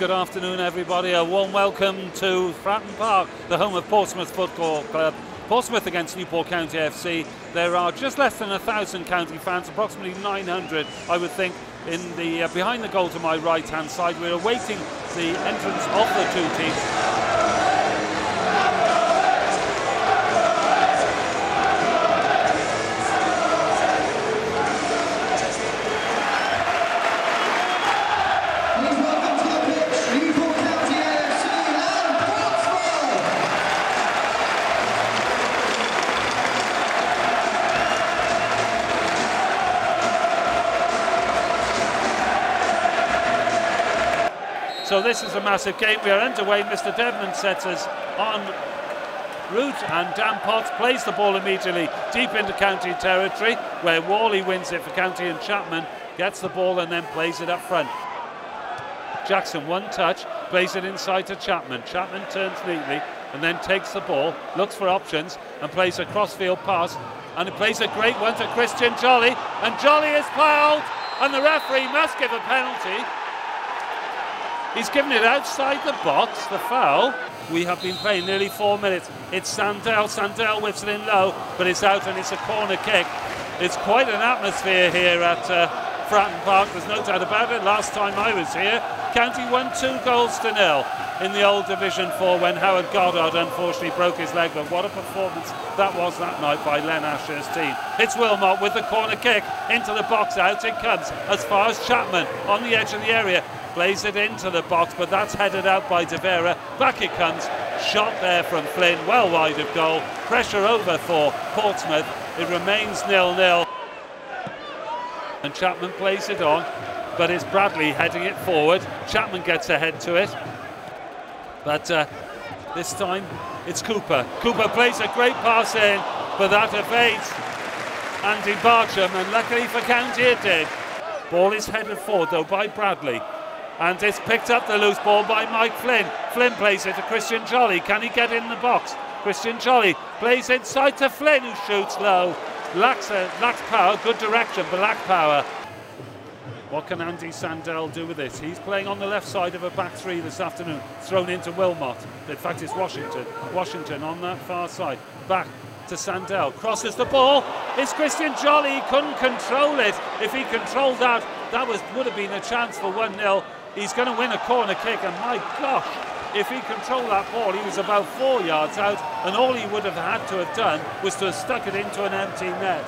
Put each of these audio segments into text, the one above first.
Good afternoon, everybody. A warm welcome to Fratton Park, the home of Portsmouth Football Club. Portsmouth against Newport County FC. There are just less than 1,000 county fans, approximately 900, I would think, in the behind the goal to my right-hand side. We're awaiting the entrance of the two teams. So this is a massive game. We are underway. Mr. Devlin sets us en route, and Dan Potts plays the ball immediately deep into county territory, where Worley wins it for County, and Chapman gets the ball and then plays it up front. Jackson, one touch, plays it inside to Chapman. Chapman turns neatly and then takes the ball, looks for options and plays a crossfield pass, and he plays a great one to Christian Jolly, and Jolly is fouled, and the referee must give a penalty. He's given it outside the box, the foul. We have been playing nearly 4 minutes. It's Sandell. Sandell whips it in low, but it's out and it's a corner kick. It's quite an atmosphere here at Fratton Park. There's no doubt about it. Last time I was here, County won 2-0 in the old Division 4 when Howard Goddard unfortunately broke his leg. But what a performance that was that night by Len Asher's team. It's Wilmot with the corner kick into the box. Out it comes as far as Chapman on the edge of the area. Plays it into the box, but that's headed out by De Vera. Back it comes. Shot there from Flynn, well wide of goal. Pressure over for Portsmouth. It remains 0-0. And Chapman plays it on, but it's Bradley heading it forward. Chapman gets ahead to it. But this time it's Cooper. Cooper plays a great pass in, but that evades Andy Bartram, and luckily for County it did. Ball is headed forward though by Bradley. And it's picked up, the loose ball, by Mike Flynn. Flynn plays it to Christian Jolly. Can he get in the box? Christian Jolly plays inside to Flynn, who shoots low. Lacks power, good direction, but lack power. What can Andy Sandell do with this? He's playing on the left side of a back three this afternoon. Thrown into Wilmot. In fact, it's Washington. Washington on that far side. Back to Sandell. Crosses the ball. It's Christian Jolly. He couldn't control it. If he controlled that, would have been a chance for 1-0. He's going to win a corner kick, and my gosh, if he controlled that ball, he was about 4 yards out, and all he would have had to have done was to have stuck it into an empty net.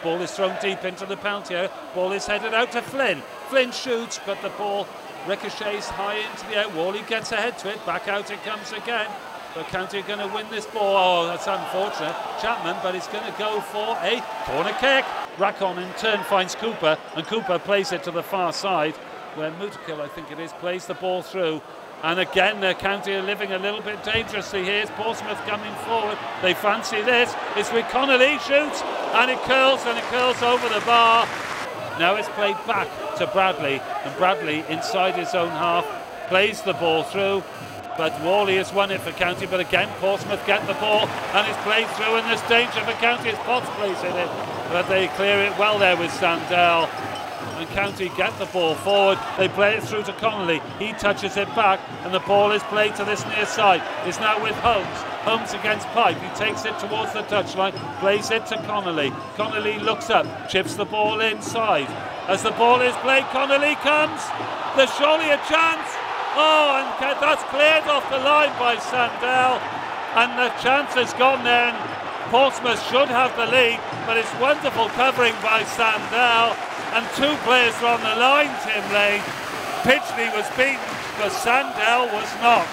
Ball is thrown deep into the penalty area. Ball is headed out to Flynn. Flynn shoots, but the ball ricochets high into the air. Worley gets ahead to it. Back out it comes again. But County are going to win this ball. Oh, that's unfortunate. Chapman, but it's going to go for a corner kick. Rackon in turn finds Cooper, and Cooper plays it to the far side, where Mutakill, I think it is, plays the ball through. And again, County are living a little bit dangerously here. It's Portsmouth coming forward. They fancy this. It's with Connolly, shoots, and it curls over the bar. Now it's played back to Bradley, and Bradley inside his own half plays the ball through. But Worley has won it for County, but again Portsmouth get the ball and it's played through, and there's danger for County as Potts plays in it, but they clear it well there with Sandell, and County get the ball forward. They play it through to Connolly. He touches it back, and the ball is played to this near side. It's now with Holmes. Holmes against Pipe. He takes it towards the touchline, plays it to Connolly. Connolly looks up, chips the ball inside. As the ball is played, Connolly comes. There's surely a chance. Oh, and that's cleared off the line by Sandell, and the chance has gone there, and Portsmouth should have the lead, but it's wonderful covering by Sandell, and two players are on the line, Tim Lane. Pitchley was beaten, but Sandell was not.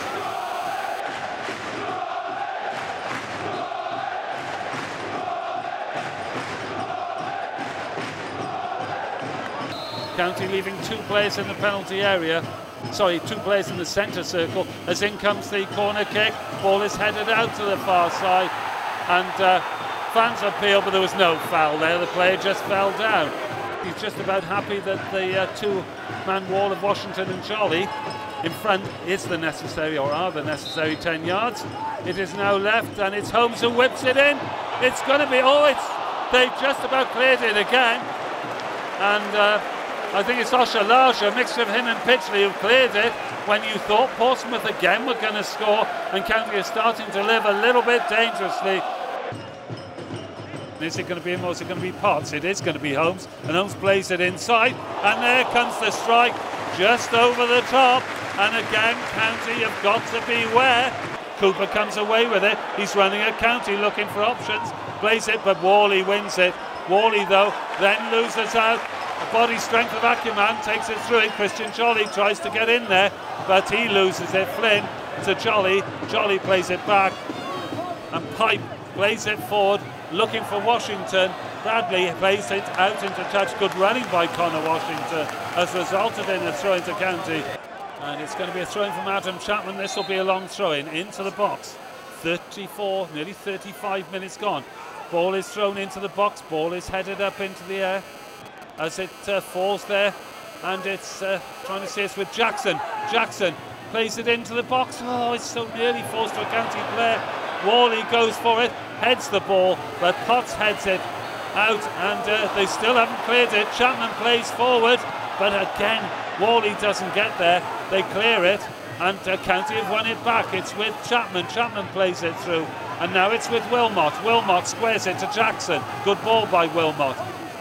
County leaving two players in the penalty area. Sorry, two players in the centre circle, as in comes the corner kick. Ball is headed out to the far side, and fans appeal, but there was no foul there. The player just fell down. He's just about happy that the two-man wall of Washington and Jolly in front is the necessary, or are the necessary 10 yards. It is now left, and it's Holmes who whips it in. It's going to be, they've just about cleared it again, and I think it's Oshalage, a mixture of him and Pitchley, who cleared it when you thought Portsmouth again were going to score, and County are starting to live a little bit dangerously. Is it going to be him or is it going to be Potts? It is going to be Holmes, and Holmes plays it inside, and there comes the strike just over the top, and again County have got to beware. Cooper comes away with it, he's running at County looking for options, plays it, but Worley wins it. Worley though then loses out. The body strength of Acuman takes it through it. Christian Jolly tries to get in there, but he loses it. Flynn to Jolly, Jolly plays it back, and Pipe plays it forward looking for Washington. Bradley plays it out into touch. Good running by Connor Washington has resulted in a throw into County, and it's going to be a throw in from Adam Chapman. This will be a long throw in into the box. 34, nearly 35 minutes gone. Ball is thrown into the box, ball is headed up into the air as it falls there, and it's trying to see us with Jackson. Jackson plays it into the box. Oh, it's so nearly forced to a County player. Worley goes for it, heads the ball, but Potts heads it out, and they still haven't cleared it. Chapman plays forward, but again Worley doesn't get there. They clear it, and County have won it back. It's with Chapman. Chapman plays it through, and now it's with Wilmot. Wilmot squares it to Jackson. Good ball by Wilmot.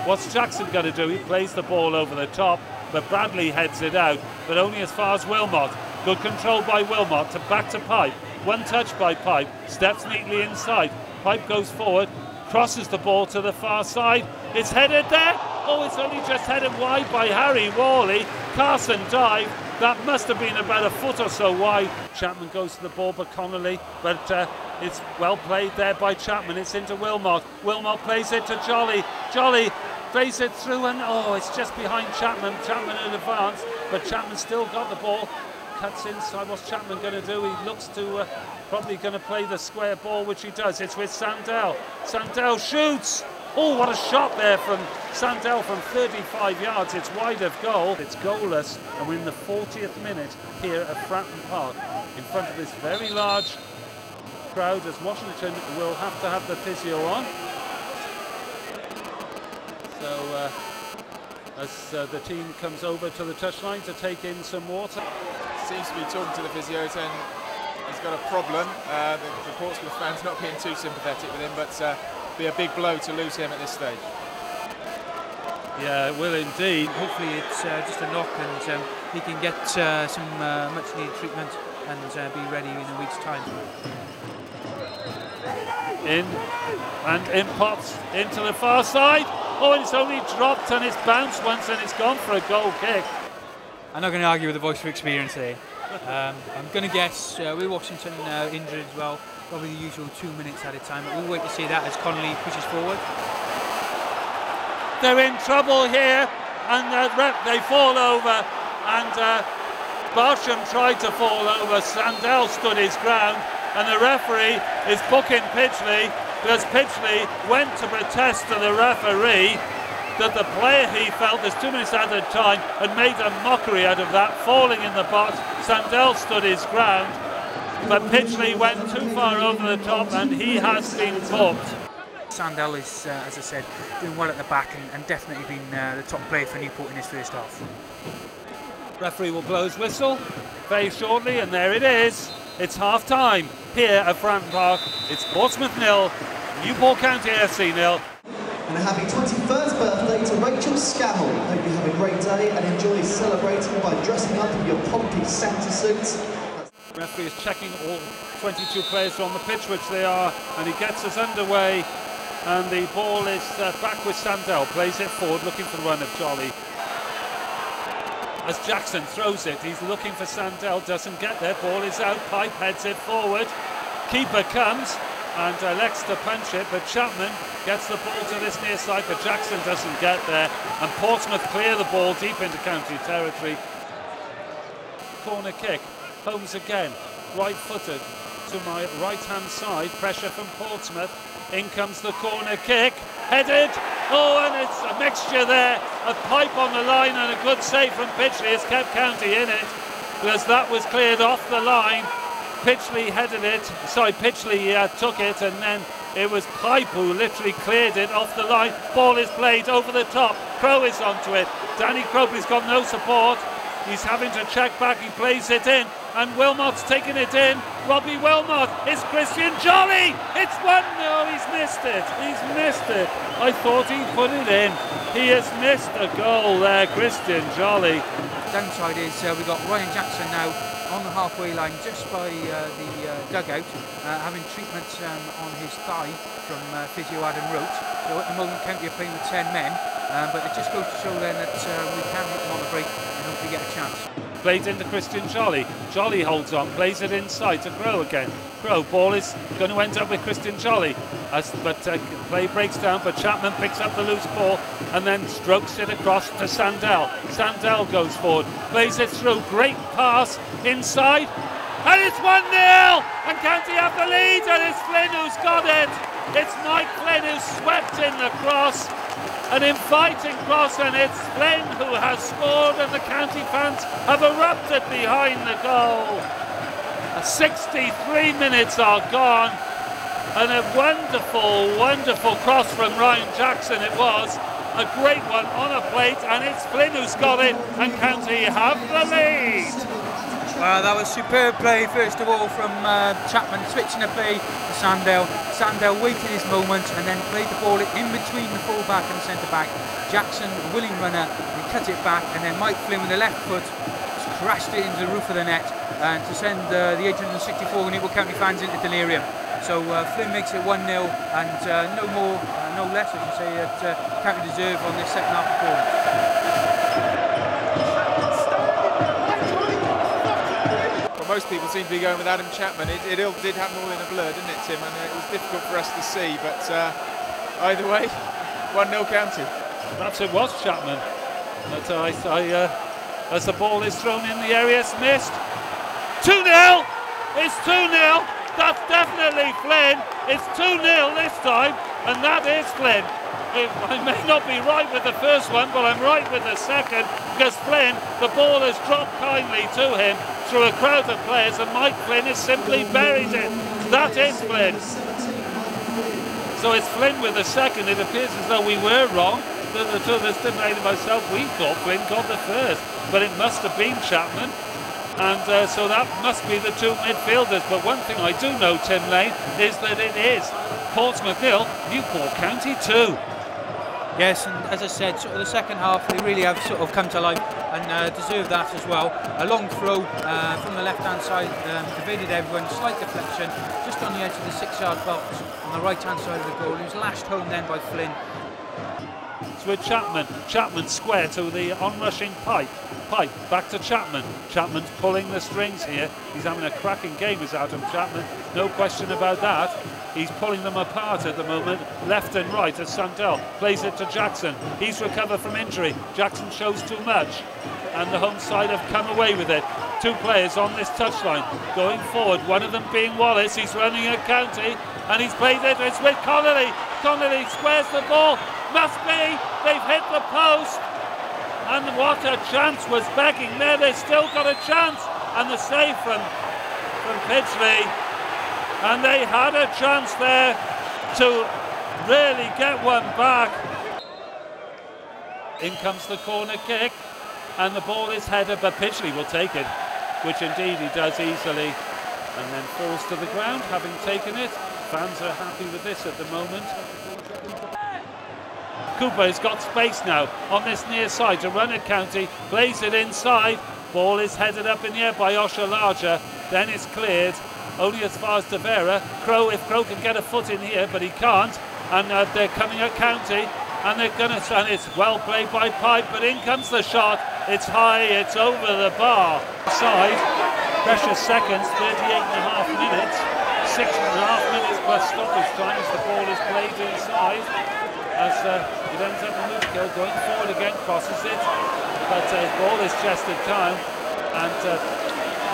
What's Jackson going to do? He plays the ball over the top, but Bradley heads it out, but only as far as Wilmot. Good control by Wilmot to back to Pipe. One touch by Pipe, steps neatly inside. Pipe goes forward, crosses the ball to the far side. It's headed there. Oh, it's only just headed wide by Harry Worley. Carson dive. That must have been about a foot or so wide. Chapman goes to the ball, but Connolly, but it's well played there by Chapman. It's into Wilmot. Wilmot plays it to Jolly. Jolly plays it through, and oh, it's just behind Chapman. Chapman in advance, but Chapman still got the ball. Cuts inside. What's Chapman going to do? He looks to probably going to play the square ball, which he does. It's with Sandell. Sandell shoots. Oh, what a shot there from Sandell from 35 yards. It's wide of goal. It's goalless, and we're in the 40th minute here at Fratton Park in front of this very large crowd, as Washington will have to have the physio on. So as the team comes over to the touchline to take in some water. Seems to be talking to the physio, saying he's got a problem. The Portsmouth fans not being too sympathetic with him, but be a big blow to lose him at this stage. Yeah, it will indeed. Hopefully it's just a knock, and he can get some much needed treatment and be ready in a week's time. In Potts into the far side. Oh, and it's only dropped, and it's bounced once, and it's gone for a goal kick. I'm not going to argue with the voice of experience here. I'm going to guess with Washington injured as well, probably the usual 2 minutes at a time. But we'll wait to see that as Connolly pushes forward. They're in trouble here, and they fall over, and Barsham tried to fall over. Sandell stood his ground, and the referee is booking Pitchley, because Pitchley went to protest to the referee that the player, he felt, there's 2 minutes at a time, and made a mockery out of that, falling in the box. Sandell stood his ground, but Pitchley went too far over the top, and he has been booked. Sandell is, as I said, doing well at the back, and definitely been the top player for Newport in his first half. Referee will blow his whistle very shortly, and there it is. It's half time here at Fratton Park. It's Portsmouth 0, Newport County FC 0. And a happy 21st birthday to Rachel Scammell. Hope you have a great day and enjoy celebrating by dressing up in your pompy Santa suits. Referee is checking all 22 players on the pitch, which they are, and he gets us underway. And the ball is back with Sandell, plays it forward, looking for the run of Jolly. As Jackson throws it, he's looking for Sandell, doesn't get there, ball is out, Pipe heads it forward. Keeper comes and elects to punch it, but Chapman gets the ball to this near side, but Jackson doesn't get there, and Portsmouth clear the ball deep into county territory. Corner kick, Holmes again, right-footed to my right-hand side, pressure from Portsmouth. In comes the corner kick, headed, oh, and it's a mixture there, a Pipe on the line, and a good save from Pitchley has kept County in it, because that was cleared off the line. Pitchley headed it, sorry, Pitchley took it, and then it was Pipe who literally cleared it off the line. Ball is played over the top, Crow is onto it, Danny Cropley's got no support. He's having to check back. He plays it in, and Wilmot's taking it in. Robbie Wilmot. It's Christian Jolly. It's 1-0. He's missed it. He's missed it. I thought he put it in. He has missed a goal there, Christian Jolly. Downside is we've got Ryan Jackson now on the halfway line just by the dugout, having treatment on his thigh from physio Adam Roach. So at the moment County are playing with 10 men, but it just goes to show then that we can hit them on the break and hopefully get a chance. Plays into Christian Jolly. Jolly holds on, plays it inside to Crow again. Crow, ball is going to end up with Christian Jolly. But play breaks down, but Chapman picks up the loose ball and then strokes it across to Sandell. Sandell goes forward, plays it through, great pass inside, and it's 1-0! And County have the lead, and it's Flynn who's got it. It's Mike Flynn who swept in the cross, an inviting cross, and it's Flynn who has scored, and the County fans have erupted behind the goal. 63 minutes are gone, and a wonderful, wonderful cross from Ryan Jackson it was. A great one on a plate, and it's Flynn who's got it, and County have the lead. That was superb play, first of all, from Chapman, switching the play to Sandell. Sandell waited his moment and then played the ball in between the full-back and the centre-back. Jackson, willing runner, and cut it back, and then Mike Flynn with the left foot crashed it into the roof of the net and to send the 864 Newport County fans into delirium. So Flynn makes it 1-0, and no more, no less, I should say, that County deserve on this second half performance. Most people seem to be going with Adam Chapman. It all did happen all in a blur, didn't it, Tim? And it was difficult for us to see, but either way, 1-0 County. Perhaps it was Chapman. But as the ball is thrown in the area, it's missed. 2-0! It's 2-0! That's definitely Flynn. It's 2-0 this time, and that is Flynn. I may not be right with the first one, but I'm right with the second, because Flynn, the ball has dropped kindly to him through a crowd of players, and Mike Flynn has simply buried it. That is Flynn. So it's Flynn with the second. It appears as though we were wrong. The two of us, Tim Lane and myself, we thought Flynn got the first, but it must have been Chapman. And so that must be the two midfielders. But one thing I do know, Tim Lane, is that it is Portsmouth 0, Newport County 2. Yes, and as I said, sort of the second half, they really have sort of come to life and deserve that as well. A long throw from the left-hand side, evaded everyone, slight deflection, just on the edge of the 6-yard box on the right-hand side of the goal. He was lashed home then by Flynn. It's with Chapman. Chapman square to the onrushing Pipe. Pipe back to Chapman. Chapman's pulling the strings here. He's having a cracking game, is Adam Chapman. No question about that. He's pulling them apart at the moment, left and right as Sandell plays it to Jackson. He's recovered from injury. Jackson shows too much, and the home side have come away with it. Two players on this touchline going forward, one of them being Wallace. He's running at County, and he's played it. It's with Connolly. Connolly squares the ball. Must be. They've hit the post. And what a chance was begging there. They've still got a chance. And the save from Pidsley. And they had a chance there to really get one back. In comes the corner kick, and the ball is headed, but Pidsley will take it, which indeed he does easily, and then falls to the ground having taken it. Fans are happy with this at the moment. Cooper has got space now on this near side to run at County, plays it inside, ball is headed up in the air by Osher Larger, then it's cleared only as far as Tavera. Crow, if Crow can get a foot in here, but he can't, and they're coming at County, and they're gonna, and it's well played by Pipe, but in comes the shot. It's high, it's over the bar. Side, precious seconds, 38.5 minutes, 6.5 minutes plus stoppage time as the ball is played inside. As it ends up in Luke going forward again, crosses it, but ball is chested down, and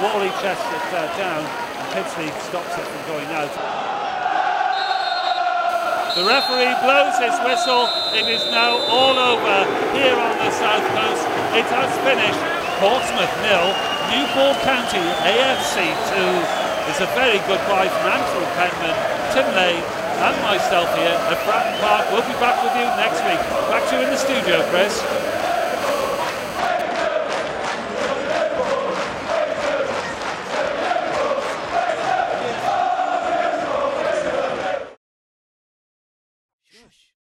Wally chests it down, and Pidsley stops it from going out. The referee blows his whistle. It is now all over here on the south coast. It has finished. Portsmouth 0, Newport County AFC 2. It's a very good bye from Andrew Penman, Tim Lane, and myself here at Bratton Park. We'll be back with you next week. Back to you in the studio, Chris. Shush.